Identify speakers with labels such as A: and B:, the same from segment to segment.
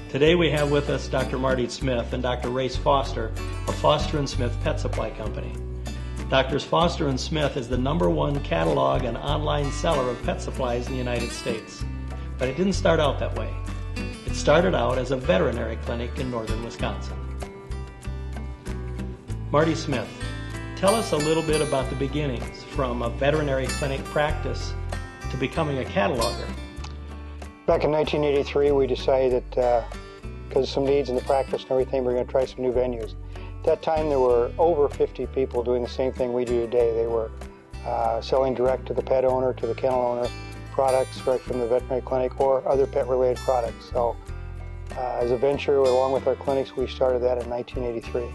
A: Today we have with us Dr. Marty Smith and Dr. Race Foster of Foster & Smith Pet Supply Company. Drs. Foster & Smith is the #1 catalog and online seller of pet supplies in the United States. But it didn't start out that way. It started out as a veterinary clinic in northern Wisconsin. Marty Smith, tell us a little bit about the beginnings from a veterinary clinic practice to becoming a cataloger.
B: Back in 1983, we decided that because of some needs in the practice and everything, we were going to try some new venues. At that time, there were over 50 people doing the same thing we do today. They were selling direct to the pet owner, to the kennel owner, products right from the veterinary clinic or other pet-related products. So as a venture, along with our clinics, we started that in 1983.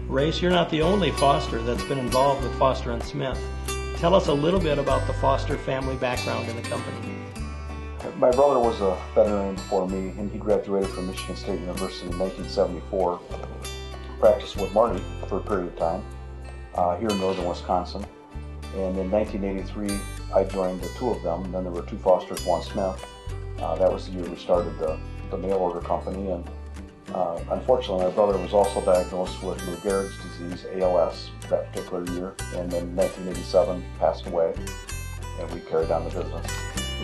A: Race, you're not the only Foster that's been involved with Foster & Smith. Tell us a little bit about the Foster family background in the company.
C: My brother was a veterinarian before me, and he graduated from Michigan State University in 1974. Practiced with Marty for a period of time here in northern Wisconsin. And in 1983, I joined the two of them. And then there were two Fosters, one Smith. That was the year we started the mail order company. And unfortunately, my brother was also diagnosed with Lou Gehrig's disease, ALS, that particular year. And then in 1987, passed away, and we carried on the business.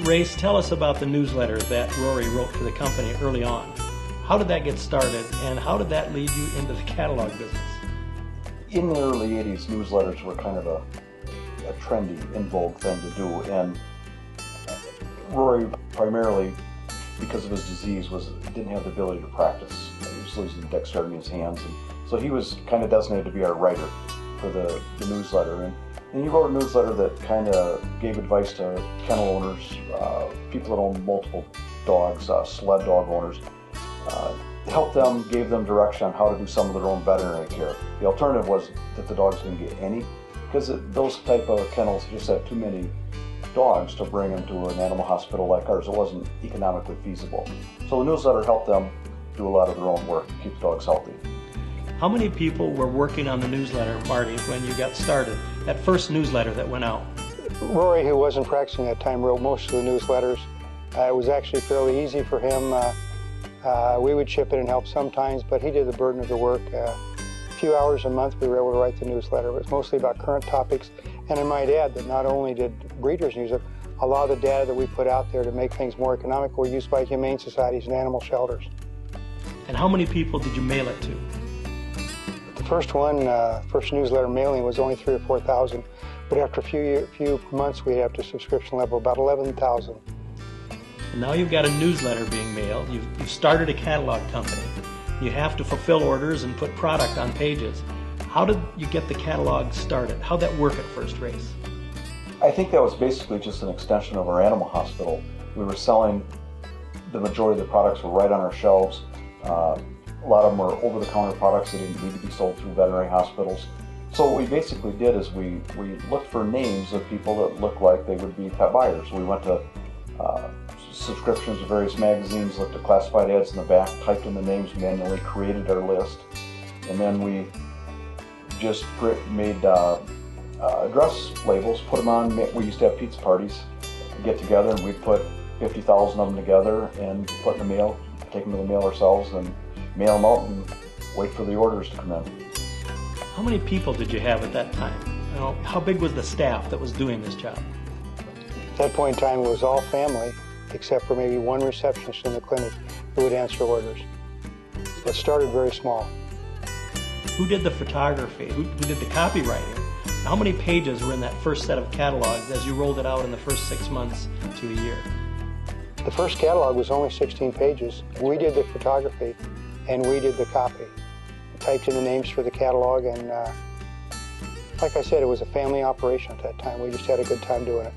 A: Race, tell us about the newsletter that Rory wrote for the company early on. How did that get started, and how did that lead you into the catalog business?
C: In the early 80s, newsletters were kind of a trendy, in vogue thing to do, and Rory, primarily because of his disease, didn't have the ability to practice. He was losing dexterity in his hands, and so he was kind of designated to be our writer for the newsletter. And he wrote a newsletter that kind of gave advice to kennel owners, people that own multiple dogs, sled dog owners, helped them, gave them direction on how to do some of their own veterinary care. The alternative was that the dogs didn't get any, because those type of kennels just had too many dogs to bring them to an animal hospital like ours. It wasn't economically feasible. So the newsletter helped them do a lot of their own work to keep the dogs healthy.
A: How many people were working on the newsletter, Marty, when you got started? That first newsletter that went out?
B: Rory, who wasn't practicing at that time, wrote most of the newsletters. It was actually fairly easy for him. We would chip in and help sometimes, but he did the burden of the work. A few hours a month we were able to write the newsletter. It was mostly about current topics. And I might add that not only did breeders use it, a lot of the data that we put out there to make things more economical were used by humane societies and animal shelters.
A: And how many people did you mail it to?
B: The first one, first newsletter mailing was only 3,000 or 4,000, but after a few months we had up to subscription level about 11,000.
A: And now you've got a newsletter being mailed. You've started a catalog company. You have to fulfill orders and put product on pages. How did you get the catalog started? How'd that work at first, Race?
C: I think that was basically just an extension of our animal hospital. We were selling, the majority of the products were right on our shelves. A lot of them were over-the-counter products that didn't need to be sold through veterinary hospitals. So what we basically did is we looked for names of people that looked like they would be pet buyers. We went to subscriptions to various magazines, looked at classified ads in the back, typed in the names manually, created our list, and then we just made address labels, put them on. We used to have pizza parties, get together, and we'd put 50,000 of them together and put in the mail, take them to the mail ourselves, and mail them out and wait for the orders to come in.
A: How many people did you have at that time? How big was the staff that was doing this job?
B: At that point in time, it was all family, except for maybe one receptionist in the clinic who would answer orders. So it started very small.
A: Who did the photography? Who did the copywriting? How many pages were in that first set of catalogs as you rolled it out in the first 6 months to a year?
B: The first catalog was only 16 pages. We did the photography and we did the copy. We typed in the names for the catalog, and like I said, it was a family operation at that time. We just had a good time doing it.